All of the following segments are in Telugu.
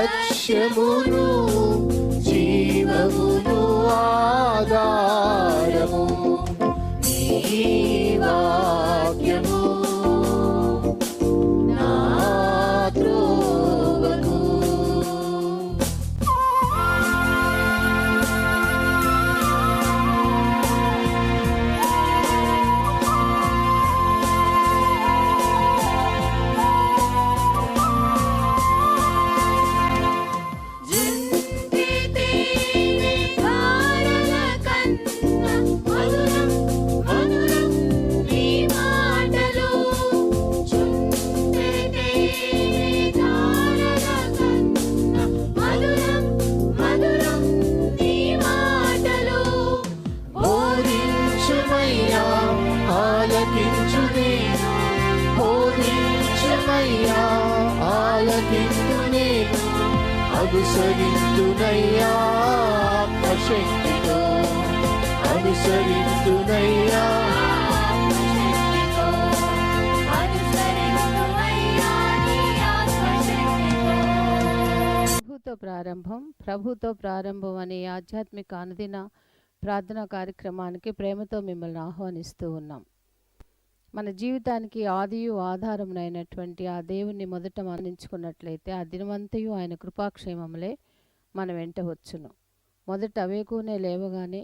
లక్ష్యమును జీవమును ఆధారము నీ వాక్యము నా త్రోవకు. అనుసరింతునయ్యా ఆత్మశక్తితో, అనుసరింతునయ్యా ప్రభుతో ప్రారంభం అనే ఆధ్యాత్మిక అనుదిన ప్రార్థనా కార్యక్రమానికి ప్రేమతో మిమ్మల్ని ఆహ్వానిస్తూ ఉన్నాం. మన జీవితానికి ఆదియు ఆధారమునైనటువంటి ఆ దేవుణ్ణి మొదట మరణించుకున్నట్లయితే ఆ దినమంతయు ఆయన కృపాక్షేమములే మన వెంట వచ్చును. మొదట వేకునే లేవగానే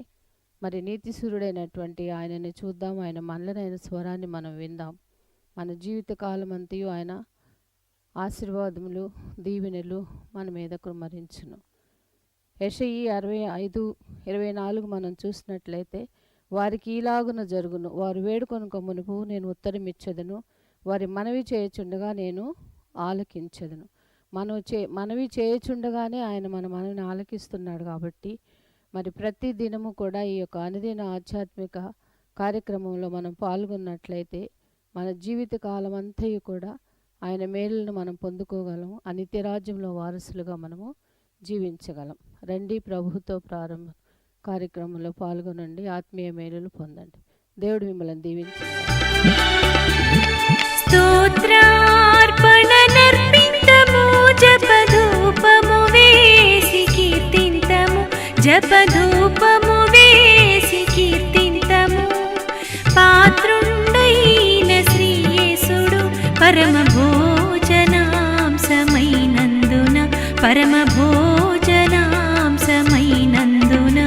మరి నీతిసూరుడైనటువంటి ఆయనని చూద్దాం, ఆయన మనలనైన స్వరాన్ని మనం విందాం. మన జీవిత కాలం అంతయు ఆయన ఆశీర్వాదములు దీవెనలు మన మీద కుమ్మరించును. యెషయి 65:24 మనం చూసినట్లయితే వారికి ఈలాగున జరుగును, వారు వేడుకొనుక మునుపు నేను ఉత్తరమిచ్చెదను, వారి మనవి చేయుచుండగా నేను ఆలకించెదను. మనవి చేయుచుండగానే ఆయన మన మనవిని ఆలకిస్తున్నాడు. కాబట్టి మరి ప్రతి దినము కూడా ఈ యొక్క అనుదిన ఆధ్యాత్మిక కార్యక్రమంలో మనం పాల్గొన్నట్లయితే మన జీవిత కాలం అంతయు కూడా ఆయన మేలులను మనం పొందుకోగలం, ఆ నిత్యరాజ్యంలో వారసులుగా మనము జీవించగలం. రండి, ప్రభుతో ప్రారంభం కార్యక్రమంలో పాల్గొనండి, ఆత్మీయ మేలులు పొందండి. దేవుడు మిమ్మల్ని దీవించండి. స్తోత్రార్పణ నర్పింతము, జపధూపము వేసి కీర్తింతము, జపధూపము వేసి కీర్తింతము. పాత్రుండైన శ్రీ యేసుడు పరమ భోజనాంశమైనందున, పరమ భోజనాంశమైనందున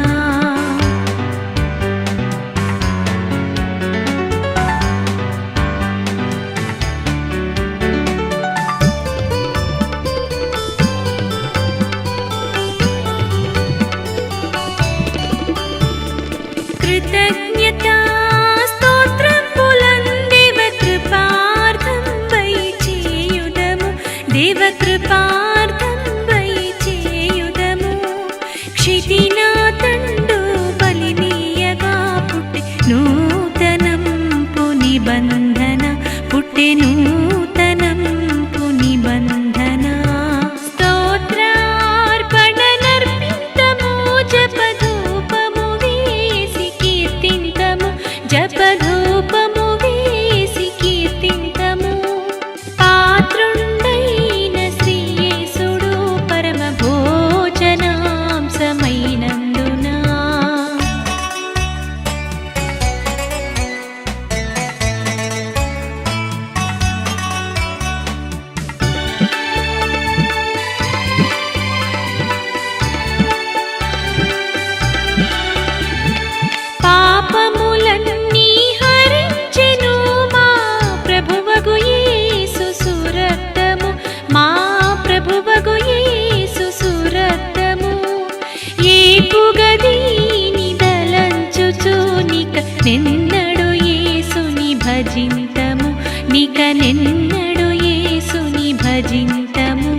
కృతజ్ఞతా స్తోత్రంబులందేవ కృపార్థం వై చేయుదము, దేవ కృపార్థం వై చేయుదము. క్షితినా తండు బలినీయగా పుట్టె నూతనంపు నిబంధన, పుట్టె నూతనంపు నిబంధన. స్తోత్రార్పణ నర్పింతము, జపధూపము వేసి కీర్తింతము, జపధూపము వేసి కీర్తింతము. పాత్రుండైన శ్రీ యేసుడు పరమ భోజనాంశమైనందున. పాపములన్నీ హరించెను మా ప్రభువగు యేసు సురక్తము, మా ప్రభువగు యేసు సురక్తము. ఏపుగదీని దలంచుచు నిక నెన్నడు యేసుని భజింతము, నిక నెన్నడు యేసుని భజింతము.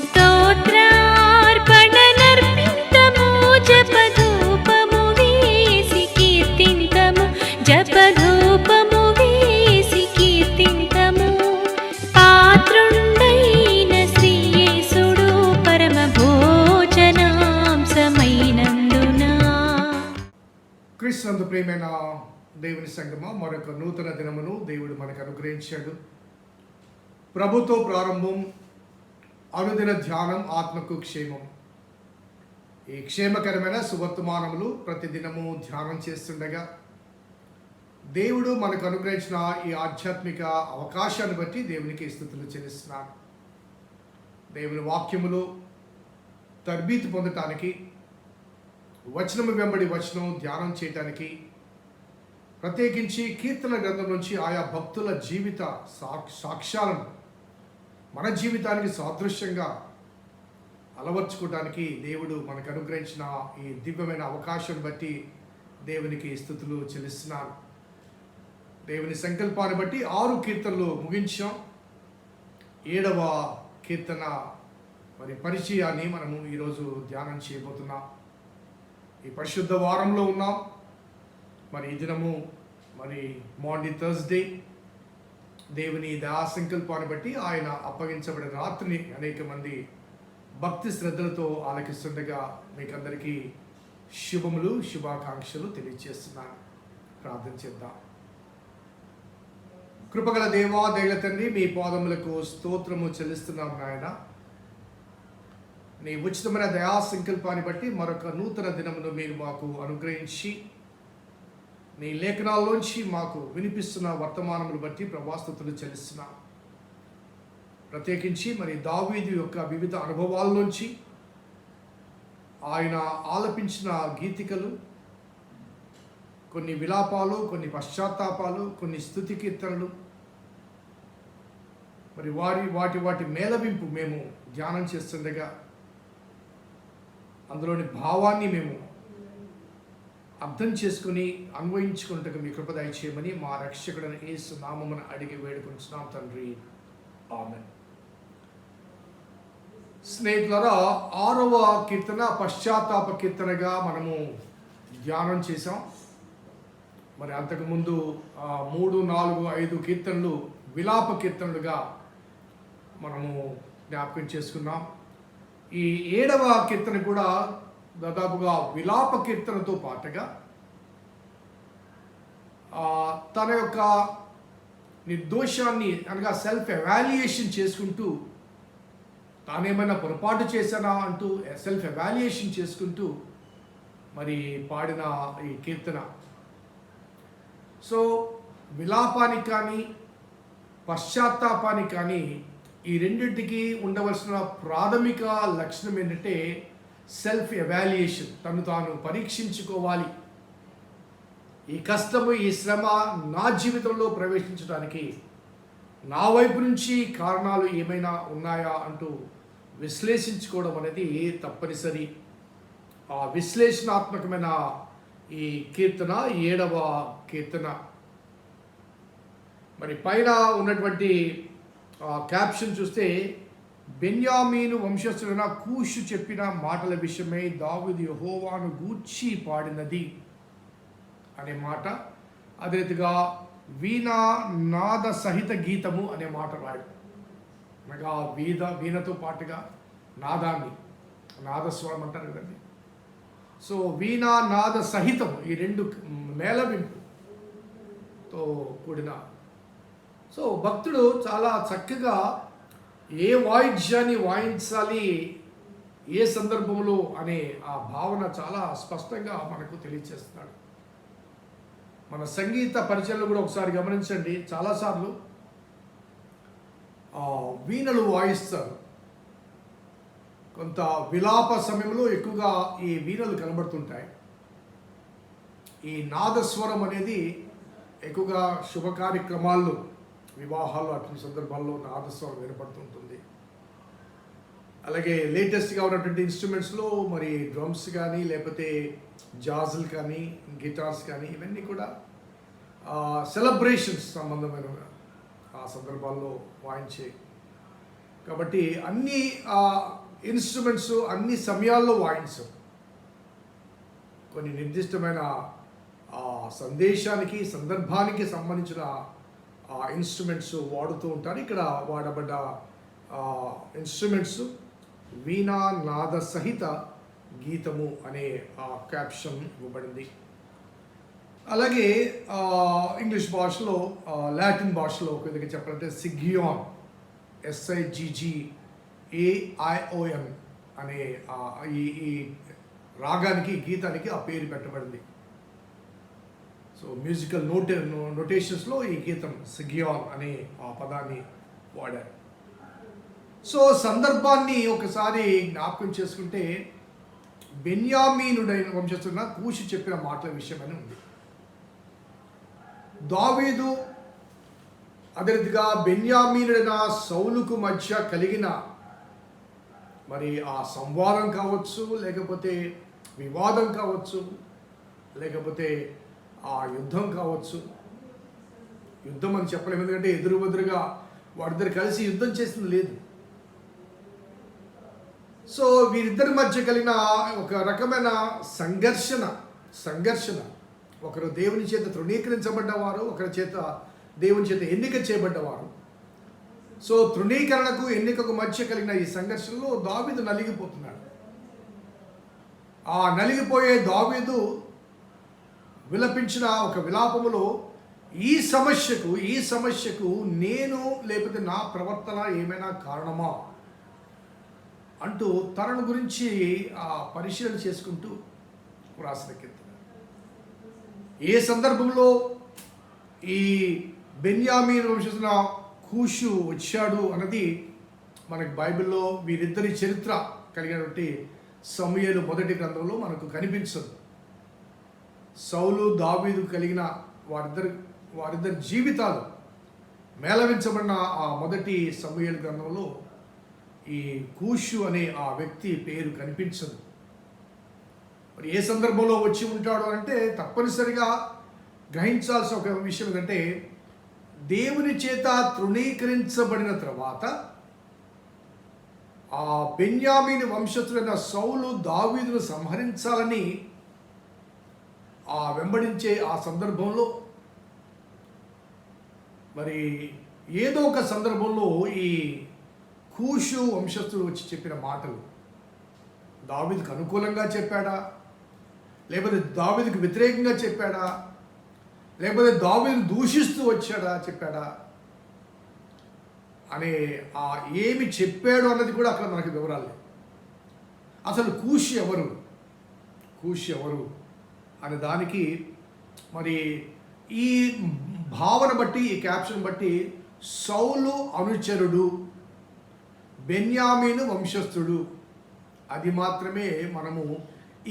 స్తోత్రార్పణ నర్పింతము, జపధూపము వేసి కీర్తింతము, జపధూపము వేసి కీర్తింతము. పాత్రుండైన శ్రీ యేసుడు పరమ భోజనాంశమైనందున. క్రీస్తునందు ప్రియమైన దేవుని సంగమా, మరొక నూతన దినమును దేవుడు మనకు అనుగ్రహించాడు. ప్రభుతో ప్రారంభం అనుదిన ధ్యానం ఆత్మకు క్షేమం. ఈ క్షేమకరమైన సువర్తమానములు ప్రతిదినము ధ్యానం చేస్తుండగా దేవుడు మనకు అనుగ్రహించిన ఈ ఆధ్యాత్మిక అవకాశాన్ని బట్టి దేవునికి స్తుతులు చెల్లిస్తున్నాను. దేవుని వాక్యములో తర్బీతు పొందటానికి, వచనము వెంబడి వచనం ధ్యానం చేయటానికి, ప్రత్యేకించి కీర్తన గ్రంథం నుంచి ఆయా భక్తుల జీవిత సాక్ష్యాలను మన జీవితానికి సాదృశ్యంగా అలవర్చుకోవడానికి దేవుడు మనకు అనుగ్రహించిన ఈ దివ్యమైన అవకాశం బట్టి దేవునికి స్తుతులు చెల్లిస్తున్నాను. దేవుని సంకల్పాన్ని బట్టి 6 కీర్తనలు ముగించాం. 7వ కీర్తన మరి పరిచయాన్ని మనము ఈరోజు ధ్యానం చేయబోతున్నాం. ఈ పరిశుద్ధ వారంలో ఉన్నాం. మరి ఈ దినము మరి మాండీ థర్స్డే. దేవుని దయా సంకల్పాన్ని బట్టి ఆయన అప్పగించబడిన రాత్రిని అనేక మంది భక్తి శ్రద్ధలతో ఆలకిస్తుండగా మీకందరికీ శుభములు, శుభాకాంక్షలు తెలియజేస్తున్నాను. ప్రార్థన చేద్దాం. కృపగల దేవా, దయగల తండ్రి, మీ పాదములకు స్తోత్రము చెల్లిస్తున్నాం నాయన. నీ ఉచితమైన దయా సంకల్పాన్ని బట్టి మరొక నూతన దినమును మీరు మాకు అనుగ్రహించి, నీ లేఖనాల్లోంచి మాకు వినిపిస్తున్న వర్తమానములు బట్టి ప్రభాస్తుతులు చెల్లిస్తున్నాం. ప్రత్యేకించి మరి దావీదు యొక్క వివిధ అనుభవాల్లోంచి ఆయన ఆలపించిన గీతికలు, కొన్ని విలాపాలు, కొన్ని పశ్చాత్తాపాలు, కొన్ని స్తుతి కీర్తనలు, మరి వాటి మేళవింపు మేము ధ్యానం చేస్తుండగా అందులోని భావాన్ని మేము అర్థం చేసుకుని అన్వయించుకుంటకు మీ కృప దయచేయమని మా రక్షకుడైన యేసు నామమున అడిగి వేడుకుంటున్నాం తండ్రి. ఆమేన్. స్నేహితులారా, 6వ కీర్తన పశ్చాత్తాప కీర్తనగా మనము ధ్యానం చేసాం. మరి అంతకుముందు 3, 4, 5 కీర్తనలు విలాప కీర్తనలుగా మనము జ్ఞాపకం చేసుకున్నాం. ఈ 7వ కీర్తన కూడా దాదాపుగా విలాప కీర్తనతో పాటుగా తన యొక్క నిర్దోషాన్ని అనగా సెల్ఫ్ ఎవాల్యుయేషన్ చేసుకుంటూ, తానేమైనా పొరపాటు చేశానా అంటూ సెల్ఫ్ ఎవాల్యుయేషన్ చేసుకుంటూ మరి పాడిన ఈ కీర్తన. సో విలాపానికి కానీ పశ్చాత్తాపానికి కానీ ఈ రెండింటికి ఉండవలసిన ప్రాథమిక లక్షణం ఏంటంటే సెల్ఫ్ ఎవాల్యుయేషన్. తను తాను పరీక్షించుకోవాలి. ఈ కష్టము, ఈ శ్రమ నా జీవితంలో ప్రవేశించడానికి నా వైపు నుంచి కారణాలు ఏమైనా ఉన్నాయా అంటూ విశ్లేషించుకోవడం అనేది తప్పనిసరి. ఆ విశ్లేషణాత్మకమైన ఈ కీర్తన 7వ కీర్తన. మరి పైన ఉన్నటువంటి క్యాప్షన్ చూస్తే, బెన్యామీను వంశస్థుడైన కూషు చెప్పిన మాటల విషయమై దావీదు యెహోవాను గూర్చి పాడినది అనే మాట, అదే రీతిగా వీణా నాద సహిత గీతము అనే మాట రాయడు. అనగా వీణతో పాటుగా నాదాన్ని, నాదస్వరం అంటారు కదండి. సో వీణా నాద సహితం, ఈ 2 మేళవింపుతో కూడిన. సో భక్తుడు చాలా చక్కగా ఏ వాయిద్యాన్ని వాయించాలి, ఏ సందర్భంలో అనే ఆ భావన చాలా స్పష్టంగా మనకు తెలియజేస్తున్నాడు. మన సంగీత పరిచయంలో కూడా ఒకసారి గమనించండి, చాలాసార్లు వీణలు వాయిస్తారు. కొంత విలాప సమయంలో ఎక్కువగా ఈ వీణలు కనబడుతుంటాయి. ఈ నాదస్వరం అనేది ఎక్కువగా శుభ కార్యక్రమాల్లో, వివాహాలు అటువంటి సందర్భాల్లో నాదస్వరం వినపడుతుంటుంది. అలాగే లేటెస్ట్గా ఉన్నటువంటి ఇన్స్ట్రుమెంట్స్లో మరి డ్రమ్స్ కానీ, లేకపోతే జాజులు కానీ, గిటార్స్ కానీ, ఇవన్నీ కూడా సెలబ్రేషన్స్ సంబంధమైన ఆ సందర్భాల్లో వాయించే. కాబట్టి అన్ని ఇన్స్ట్రుమెంట్స్ అన్ని సమయాల్లో వాయించవు. కొన్ని నిర్దిష్టమైన సందేశానికి, సందర్భానికి సంబంధించిన ఇన్స్ట్రుమెంట్స్ వాడుతూ ఉంటారు. ఇక్కడ వాడబడ్డ ఇన్స్ట్రుమెంట్స్ వీణా నాద సహిత గీతము అనే క్యాప్షన్ ఇవ్వబడింది. అలాగే ఇంగ్లీష్ భాషలో, లాటిన్ భాషలో ఒక విధంగా చెప్పాలంటే సిగ్గియాన్, SIGG AION అనే ఈ రాగానికి, గీతానికి ఆ పేరు పెట్టబడింది. సో మ్యూజికల్ నోటేషన్స్లో ఈ గీతం సిగియాన్ అనే ఆ పదాన్ని వాడారు. సో సందర్భాన్ని ఒకసారి జ్ఞాపకం చేసుకుంటే, బెన్యామీనుడైన వంశస్థున్న కూషు చెప్పిన మాటల విషయమని ఉంది. దావీదు అదే రీతిగా బెన్యామీనుడైన సౌలుకు మధ్య కలిగిన మరి ఆ సంవాదం కావచ్చు, లేకపోతే వివాదం కావచ్చు, లేకపోతే ఆ యుద్ధం కావచ్చు. యుద్ధం అని చెప్పలేము, ఎందుకంటే ఎదురుగా వారిద్దరు కలిసి యుద్ధం చేసింది లేదు. సో వీరిద్దరి మధ్య కలిగిన ఒక రకమైన సంఘర్షణ, ఒకరు దేవుని చేత తృణీకరించబడ్డవారు, ఒకరి చేత దేవుని చేత ఎన్నిక చేయబడ్డవారు. సో తృణీకరణకు, ఎన్నికకు మధ్య కలిగిన ఈ సంఘర్షణలో దావీదు నలిగిపోతున్నాడు. ఆ నలిగిపోయే దావీదు విలపించిన ఒక విలాపములో ఈ సమస్యకు నేను లేకపోతే నా ప్రవర్తన ఏమైనా కారణమా అంటూ తనను గురించి పరిశీలన చేసుకుంటూ రాసిన కీర్తన. ఏ సందర్భంలో ఈ బెన్యామీను వంశస్థున కూషు వచ్చాడు అన్నది మనకి బైబిల్లో వీరిద్దరి చరిత్ర కలిగినటువంటి సమూయేలు మొదటి గ్రంథంలో మనకు కనిపించదు. సౌలు దావీదు కలిగిన వారిద్దరి జీవితాలు మేళవించబడిన ఆ మొదటి సమూయేలు గ్రంథంలో ఈ కూషు అనే ఆ వ్యక్తి పేరు కనిపించదు. మరి ఏ సందర్భంలో వచ్చి ఉంటాడు అంటే తప్పనిసరిగా గ్రహించాల్సిన ఒక విషయం ఏంటంటే, దేవుని చేత తృణీకరించబడిన తర్వాత ఆ బెన్యామీను వంశస్థుడైన సౌలు దావీదును సంహరించాలని వెంబడించే ఆ సందర్భంలో మరి ఏదో ఒక సందర్భంలో ఈ కూషు వంశస్థుడు వచ్చి చెప్పిన మాటలు దావీదుకు అనుకూలంగా చెప్పాడా, లేకపోతే దావీదుకు వ్యతిరేకంగా చెప్పాడా, లేకపోతే దావీదును దూషిస్తూ చెప్పాడా అనే ఏమి చెప్పాడు అన్నది కూడా అక్కడ మనకు వివరాలు లేవు. అసలు కూషు ఎవరు అనే దానికి మరి ఈ భావన బట్టి, ఈ క్యాప్షన్ బట్టి సౌలు అనుచరుడు, బెన్యామీను వంశస్థుడు, అది మాత్రమే మనము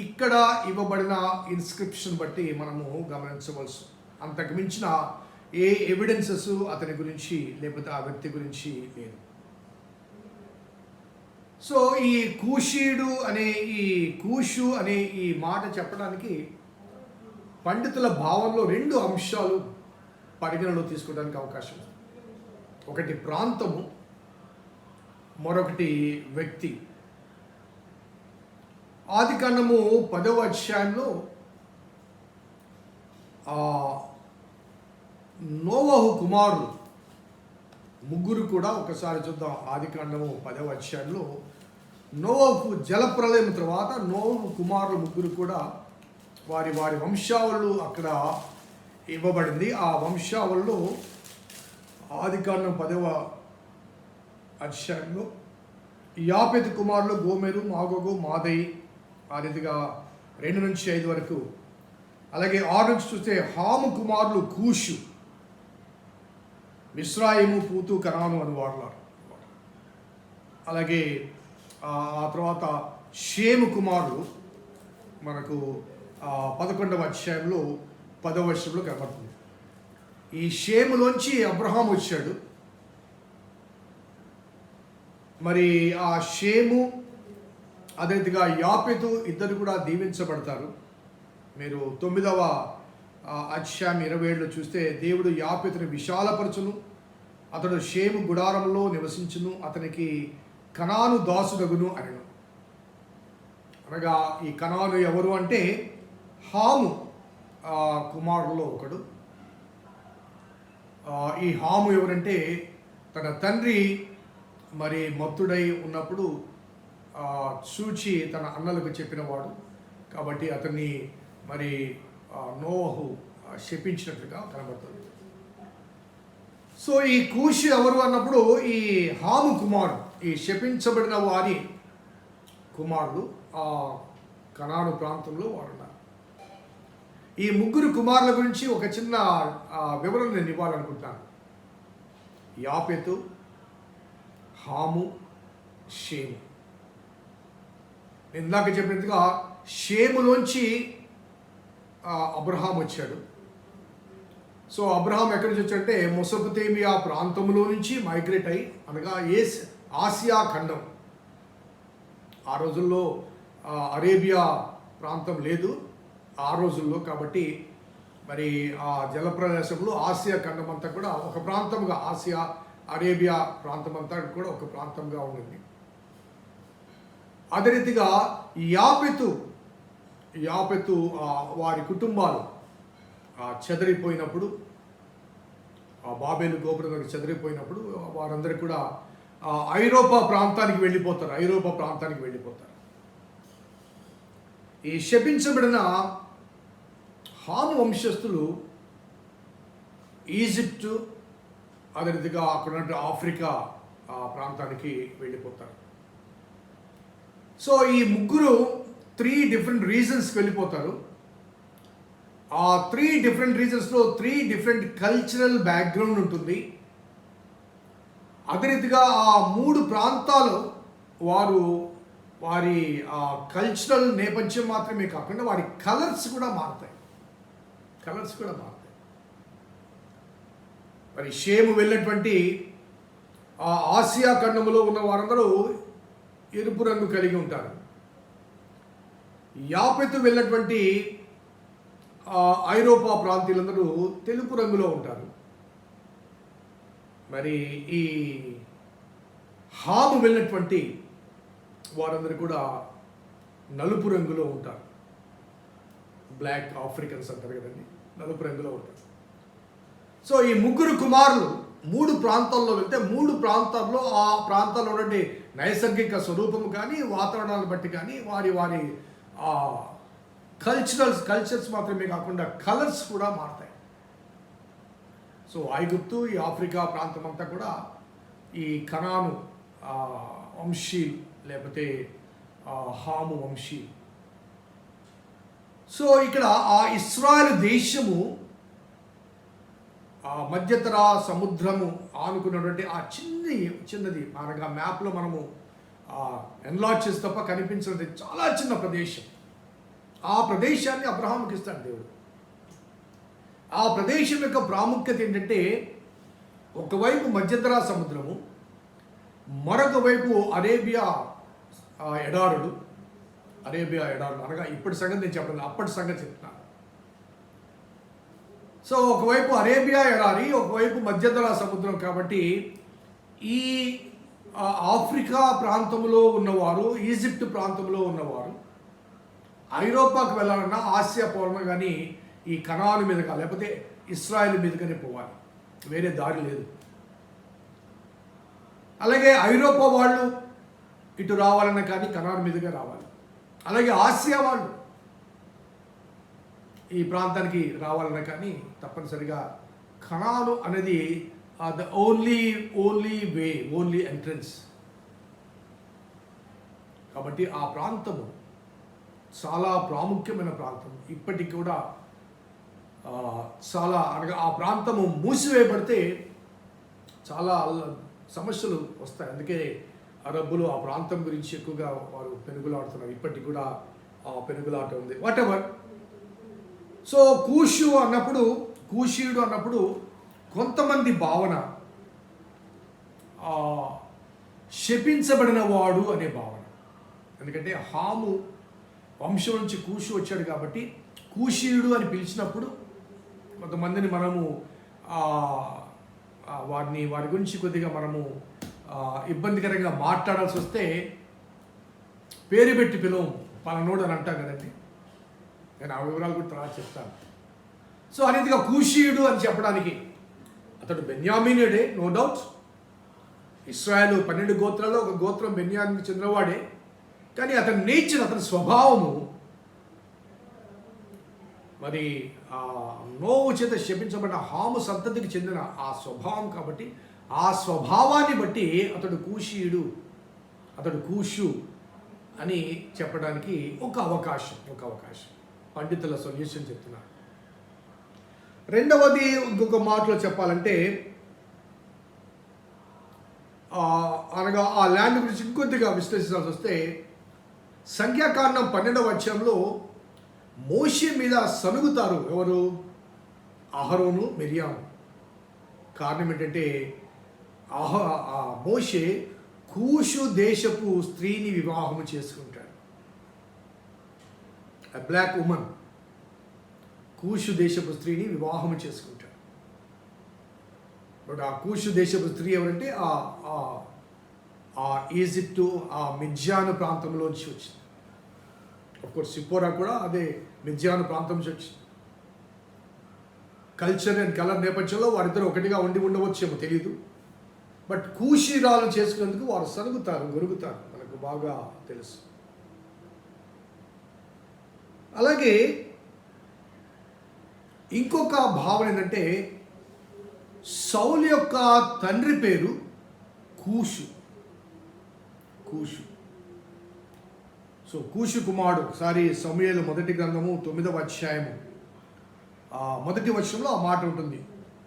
ఇక్కడ ఇవ్వబడిన ఇన్స్క్రిప్షన్ బట్టి మనము గమనించవలసి. అంతకు మించిన ఏ ఎవిడెన్సెస్ అతని గురించి లేకపోతే ఆ వ్యక్తి గురించి లేదు. సో ఈ కూషు అనే ఈ మాట చెప్పడానికి పండితుల భావంలో 2 అంశాలు పరిగణలో తీసుకోవడానికి అవకాశం ఉంది. ఒకటి ప్రాంతము, మరొకటి వ్యక్తి. ఆదికాండము 10వ అధ్యాయంలో నోవహు కుమారులు ముగ్గురు కూడా ఒకసారి చూద్దాం. ఆదికాండము 10వ అధ్యాయంలో నోవహుకు జలప్రలయం తర్వాత నోవహు కుమారులు ముగ్గురు కూడా వారి వంశావళులు అక్కడ ఇవ్వబడింది. ఆ వంశావళిలో ఆదికాండం 10వ అధ్యాయంలో యాపెతు కుమారులు గోమెరు, మాగోగు, మాదయి, ఆ రీతిగా 2 నుంచి 5 వరకు. అలాగే 6 నుంచి చూస్తే హాము కుమారులు కూషు, మిస్రాయిము, పూతు, కనాను అని వాడలారు. అలాగే ఆ తర్వాత షేము కుమారులు మనకు 11వ అధ్యాయంలో 10వ వచనంలో కనబడుతుంది. ఈ షేములోంచి అబ్రహాం వచ్చాడు. మరి ఆ షేము అదే రీతిగా యాపెతు ఇద్దరు కూడా దీవించబడతారు. మీరు 9వ అధ్యాయం 27లో చూస్తే దేవుడు యాపెతుని విశాలపరచును, అతడు షేము గుడారంలో నివసించును, అతనికి కనాను దాసుడగును అనెను. అనగా ఈ కనాను ఎవరు అంటే హాము కుమారులలో ఒకడు. ఈ హాము ఎవరంటే తన తండ్రి మరి మత్తుడై ఉన్నప్పుడు చూచి తన అన్నలకు చెప్పినవాడు. కాబట్టి అతన్ని మరి నోవహు శపించినట్లుగా కనబడుతుంది. సో ఈ కూషు ఎవరు అన్నప్పుడు ఈ హాము కుమారుడు. ఈ శపించబడిన వారి కుమారులు ఆ కనాను ప్రాంతంలో వారు ఉన్నారు. ఈ ముగ్గురు కుమారుల గురించి ఒక చిన్న వివరణ నేను ఇవ్వాలనుకుంటున్నాను. యాపెతు, హాము, షేము. నేను ఇందాక చెప్పినట్టుగా షేములోంచి అబ్రహాం వచ్చాడు. సో అబ్రహాం ఎక్కడి నుంచి వచ్చాడంటే మెసొపొతేమియా ప్రాంతంలో నుంచి మైగ్రేట్ అయ్యి, అనగా ఆసియా ఖండం. ఆ రోజుల్లో అరేబియా ప్రాంతం లేదు ఆ రోజుల్లో, కాబట్టి మరి ఆ జలప్రదేశంలో ఆసియా ఖండం అంతా కూడా ఒక ప్రాంతంగా, ఆసియా అరేబియా ప్రాంతం అంతా కూడా ఒక ప్రాంతంగా ఉండింది. అదే రీతిగా యాపెతు వారి కుటుంబాలు చెదరిపోయినప్పుడు, ఆ బాబేలు గోపురం దగ్గర చెదరిపోయినప్పుడు వారందరూ కూడా ఐరోపా ప్రాంతానికి వెళ్ళిపోతారు. ఈ శపించబడిన హాము వంశస్థులు ఈజిప్టు, అదే రీతిగా అక్కడ ఉన్నట్టు ఆఫ్రికా ప్రాంతానికి వెళ్ళిపోతారు. సో ఈ ముగ్గురు 3 డిఫరెంట్ రీజన్స్కి వెళ్ళిపోతారు. ఆ 3 డిఫరెంట్ రీజన్స్లో 3 డిఫరెంట్ కల్చరల్ బ్యాక్గ్రౌండ్ ఉంటుంది. అదే రీతిగా ఆ 3 ప్రాంతాలు వారి కల్చరల్ నేపథ్యం మాత్రమే కాకుండా వారి కలర్స్ కూడా మారుతాయి. మరి షేము వెళ్ళినటువంటి ఆ ఆసియా ఖండంలో ఉన్న వారందరూ ఎరుపు రంగు కలిగి ఉంటారు. యాపెతు వెళ్ళినటువంటి ఐరోపా ప్రాంతీయులందరూ తెలుపు రంగులో ఉంటారు. మరి ఈ హాము వెళ్ళినటువంటి వారందరూ కూడా నలుపు రంగులో ఉంటారు. బ్లాక్ ఆఫ్రికన్స్ అంటారు కదండి, నలుపు రంగులో ఉంటారు. సో ఈ ముగ్గురు కుమారులు 3 ప్రాంతాల్లో వెళ్తే 3 ప్రాంతాల్లో ఆ ప్రాంతాల్లో ఉన్నటువంటి నైసర్గిక స్వరూపము కానీ, వాతావరణాలను బట్టి కానీ, వారి కల్చర్స్ మాత్రమే కాకుండా కలర్స్ కూడా మారుతాయి. సో ఐగుప్తు, ఈ ఆఫ్రికా ప్రాంతం అంతా కూడా ఈ కనాను వంశీ లేకపోతే హాము వంశీ. సో ఇక్కడ ఆ ఇశ్రాయేలు దేశము ఆ మధ్యతర సముద్రము ఆనుకున్నటువంటి ఆ చిన్నది అనగా మ్యాప్లో మనము ఎన్లార్జ్ చేసి తప్ప కనిపించినది చాలా చిన్న ప్రదేశం. ఆ ప్రదేశాన్ని అబ్రహాముకి ఇస్తాడు దేవుడు. ఆ ప్రదేశం యొక్క ప్రాముఖ్యత ఏంటంటే, ఒకవైపు మధ్యధరా సముద్రము, మరొక వైపు అరేబియా ఎడారులు అనగా ఇప్పటి సంగతి నేను చెప్పను, అప్పటి సంగతి చెప్తున్నాను. సో ఒకవైపు అరేబియా ఎడారి, ఒకవైపు మధ్యధరా సముద్రం. కాబట్టి ఈ ఆఫ్రికా ప్రాంతంలో ఉన్నవారు, ఈజిప్ట్ ప్రాంతంలో ఉన్నవారు ఐరోపాకు వెళ్ళాలన్నా, ఆసియా పోవాలన్నా కానీ ఈ కనాను మీదుగా లేకపోతే ఇస్రాయేల్ మీదుగానే పోవాలి, వేరే దారి లేదు. అలాగే ఐరోపా వాళ్ళు ఇటు రావాలన్నా కానీ కనాను మీదుగా రావాలి. అలాగే ఆసియా వాళ్ళు ఈ ప్రాంతానికి రావాలన్నా కానీ తప్పనిసరిగా కనాను అనేది the only way, only entrance. కాబట్టి ఆ ప్రాంతము చాలా ప్రాముఖ్యమైన ప్రాంతం. ఇప్పటికి కూడా చాలా అనగా ఆ ప్రాంతము మూసివేయబడితే చాలా సమస్యలు వస్తాయి. అందుకే అరబ్బులు ఆ ప్రాంతం గురించి ఎక్కువగా వారు పెనుగులాడుతున్నారు. ఇప్పటికి కూడా ఆ పెనుగులాట ఉంది. What ever. సో కూషీయుడు అన్నప్పుడు కొంతమంది భావన శపించబడిన వాడు అనే భావన. ఎందుకంటే హాము వంశం నుంచి కూషు వచ్చాడు కాబట్టి కూషీయుడు అని పిలిచినప్పుడు కొంతమందిని మనము వారి గురించి కొద్దిగా మనము ఇబ్బందికరంగా మాట్లాడాల్సి వస్తే పేరు పెట్టి పిలవం, పలానోడు అని అంటాం కదండి. నేను ఆ వివరాలు కూడా తర్వాత చెప్తాను. సో అనేదిగా కూషీయుడు అని చెప్పడానికి అతడు బెన్యామీనుడే, నో డౌట్. ఇశ్రాయేలు 12 గోత్రాల్లో ఒక గోత్రం బెన్యామీనుకు చెందినవాడే. కానీ అతని నేచర్, అతని స్వభావము మరి నోవు చేత శపించబడిన హాము సంతతికి చెందిన ఆ స్వభావం. కాబట్టి ఆ స్వభావాన్ని బట్టి అతడు కూషీయుడు అతడు కూషు అని చెప్పడానికి ఒక అవకాశం పండితుల సొల్యూషన్ చెప్తున్నారు. రెండవది ఇంకొక మాటలో చెప్పాలంటే అనగా ఆ ల్యాండ్ గురించి ఇంకొద్దిగా విశ్లేషించాల్సి వస్తే సంఖ్యాకాండం 12వ అధ్యాయంలో మోషే మీద సనుగుతారు ఎవరు? అహరోను, మిరియాము. కారణం ఏంటంటే మోషే కూషు దేశపు స్త్రీని వివాహము చేసుకుంటాడు. బ్లాక్ ఉమన్ కూషు దేశపు స్త్రీని వివాహము చేసుకుంటాడు. బట్ ఆ కూషు దేశపు స్త్రీ ఎవరంటే ఆ ఈజిప్టు, ఆ మిద్యాను ప్రాంతంలోంచి వచ్చింది. అఫ్కోర్స్ సిప్పోరా కూడా అదే మిద్యాను ప్రాంతం నుంచి వచ్చింది. కల్చర్ అండ్ కలర్ నేపథ్యంలో వారిద్దరు ఒకటిగా ఉండవచ్చేమో తెలియదు. బట్ కూషీరాలను చేసుకునేందుకు వారు సరుగుతారు, గొరుగుతారు, మనకు బాగా తెలుసు. అలాగే ఇంకొక భావన ఏంటంటే సౌలు యొక్క తండ్రి పేరు కూషు. సో కూషు కుమారుడు. ఒకసారి సమూయేలు మొదటి గ్రంథము 9వ అధ్యాయము మొదటి వచనంలో ఆ మాట ఉంటుంది.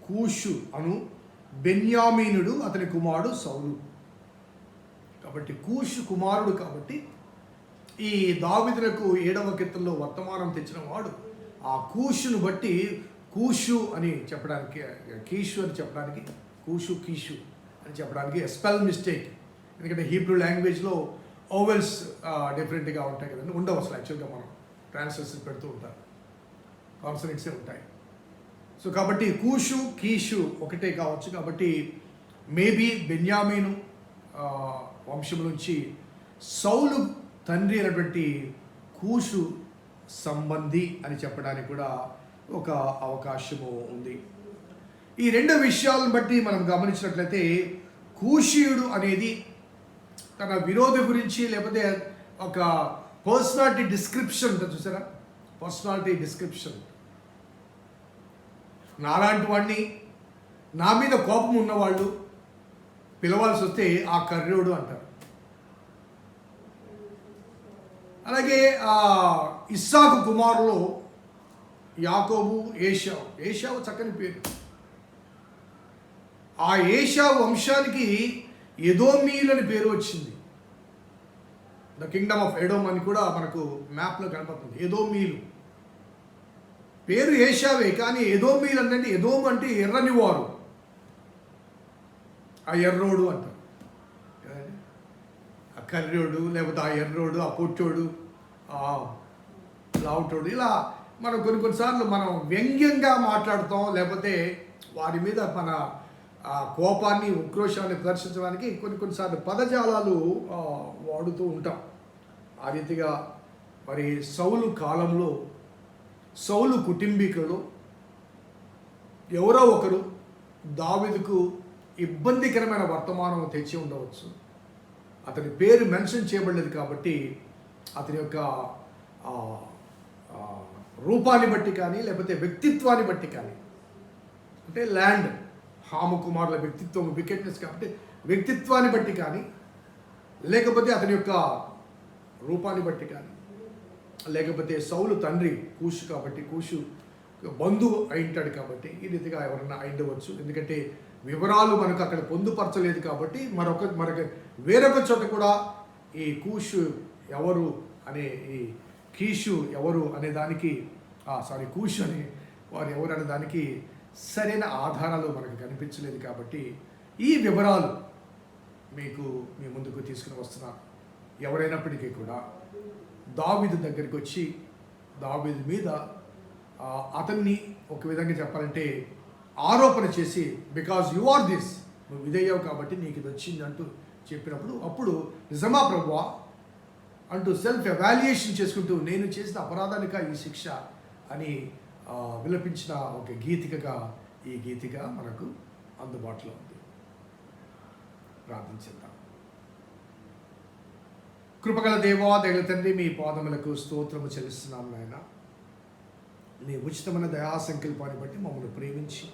కూషు అను బెన్యామీనుడు అతని కుమారుడు సౌలు. కాబట్టి కూషు కుమారుడు. కాబట్టి ఈ దావీదునకు 7వ కీర్తనలో వర్తమానం తెచ్చిన వాడు ఆ కూషును బట్టి కూషు అని చెప్పడానికి, కీషు అని చెప్పడానికి, కీషు అని చెప్పడానికి స్పెల్ మిస్టేక్. ఎందుకంటే హీబ్రూ లాంగ్వేజ్లో ఓవెల్స్ డిఫరెంట్గా ఉంటాయి కదండి. ఉండవు అసలు. యాక్చువల్గా మనం ట్రాన్స్లేషన్ పెడుతూ ఉంటారు, కాన్సనెంట్సే ఉంటాయి. సో కాబట్టి కూషు కీషు ఒకటే కావచ్చు. కాబట్టి మేబీ బెన్యామీను వంశం నుంచి సౌలు తండ్రి అయినటువంటి కూషు సంబంధి అని చెప్పడానికి కూడా ఒక అవకాశము ఉంది. ఈ రెండు విషయాలను బట్టి మనం గమనించినట్లయితే కూషీయుడు అనేది తన విరోధి గురించి లేకపోతే ఒక పర్సనాలిటీ డిస్క్రిప్షన్ ఉంటుంది చూసారా, పర్సనాలిటీ డిస్క్రిప్షన్. నాలాంటి వాడిని, నా మీద కోపం ఉన్నవాళ్ళు పిలవాల్సి వస్తే ఆ కర్రోడు అంటారు. అలాగే ఇస్సాకు కుమారులో యాకోబు, ఏషావు చక్కని పేరు. ఆ ఏషావు వంశానికి ఎదోమీలు అని పేరు వచ్చింది. ద కింగ్డమ్ ఆఫ్ ఎడోమ్ అని కూడా మనకు మ్యాప్లో కనపడుతుంది. ఎదోమీలు పేరు ఏషావే, కానీ ఎదోమీలు అంటే ఎదోము అంటే ఎర్రని వారు, ఆ ఎర్రోడు అంటారు. ఆ కర్రోడు లేకపోతే ఆ ఎర్రోడు, ఆ పొట్టోడు, ఆ లావుటోడు, ఇలా మనం కొన్నిసార్లు మనం వ్యంగ్యంగా మాట్లాడుతాం, లేకపోతే వారి మీద మన కోపాన్ని, ఉక్రోషాన్ని ప్రదర్శించడానికి కొన్నిసార్లు పదజాలాలు వాడుతూ ఉంటాం. ఆ రీతిగా మరి సౌలు కాలంలో సౌలు కుటుంబీకులు ఎవరో ఒకరు దావీదుకు ఇబ్బందికరమైన వర్తమానం తెచ్చి ఉండవచ్చు. అతని పేరు మెన్షన్ చేయబడలేదు కాబట్టి అతని యొక్క రూపాన్ని బట్టి కానీ లేకపోతే వ్యక్తిత్వాన్ని బట్టి కానీ, అంటే ల్యాండ్ హాము కుమారుల వ్యక్తిత్వం వికెట్నెస్ కాబట్టి వ్యక్తిత్వాన్ని బట్టి కానీ, లేకపోతే అతని యొక్క రూపాన్ని బట్టి కానీ, లేకపోతే సౌలు తండ్రి కూషు కాబట్టి కూషు బంధువు అయింటాడు కాబట్టి ఈ రీతిగా ఎవరన్నా అయిండవచ్చు. ఎందుకంటే వివరాలు మనకు అక్కడ పొందుపరచలేదు కాబట్టి మరొక వేరొక చోట కూడా ఈ కూషు ఎవరు అనే, ఈ కీషు ఎవరు అనే దానికి కూషు అని వారు ఎవరు అనే దానికి సరైన ఆధారాలు మనకు కనిపించలేదు. కాబట్టి ఈ వివరాలు మీకు మీ ముందుకు తీసుకుని వస్తున్నాను. ఎవరైనప్పటికీ కూడా దావీదు దగ్గరికి వచ్చి దావీదు మీద అతన్ని ఒక విధంగా చెప్పాలంటే ఆరోపణ చేసి, బికాజ్ యు ఆర్ దిస్, నువ్వు ఇదయ్యావు కాబట్టి నీకు ఇది వచ్చింది అంటూ చెప్పినప్పుడు, అప్పుడు నిజమా ప్రభువా అంటూ సెల్ఫ్ ఎవాల్యుయేషన్ చేసుకుంటూ నేను చేసిన అపరాధానిక ఈ శిక్ష అని విలపించిన ఒక గీతికగా ఈ గీతిక మనకు అందుబాటులో ఉంది. ప్రార్థించేద్దాం. కృపగల దేవా, దయగల తండ్రి, మీ పాదములకు స్తోత్రము చెల్లిస్తున్నాం నాయన. మీ ఉచితమైన దయా సంకల్పాన్ని బట్టి మమ్మల్ని ప్రేమించి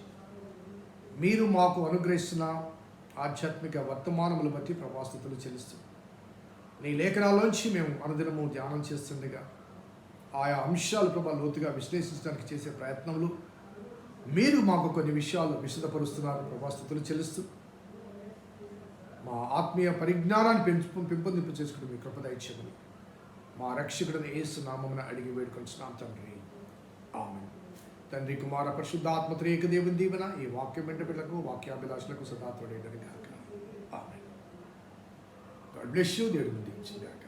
మీరు మాకు అనుగ్రహిస్తున్న ఆధ్యాత్మిక వర్తమానములు బట్టి ప్రభాస్తుతులు చెల్లిస్తున్నాం. నీ లేఖనాల్లోంచి మేము అనుదినము ధ్యానం చేస్తుండగా ఆయా అంశాలు ప్రభా లోతుగా విశ్లేషించడానికి చేసే ప్రయత్నంలో మీరు మాకు కొన్ని విషయాలు విశదపరుస్తున్నారు ప్రభా. స్తుతులు చెల్లిస్తూ మా ఆత్మీయ పరిజ్ఞానాన్ని పెంపొందింపు చేసుకుని మీ కృప దయచేయమని మా రక్షకుడిని యేసు నామమున అడిగి వేడుకొంచున్నాం తండ్రి, ఆమేన్. తండ్రి కుమార పరిశుద్ధాత్మ త్రియేక దేవుని దీవెన ఈ వాక్యం వెంట పిల్లకు వాక్యాభిలాషులకు సదా తోడేయును గాక. ఆమేన్. God bless you. దేవుని దీవించును గాక.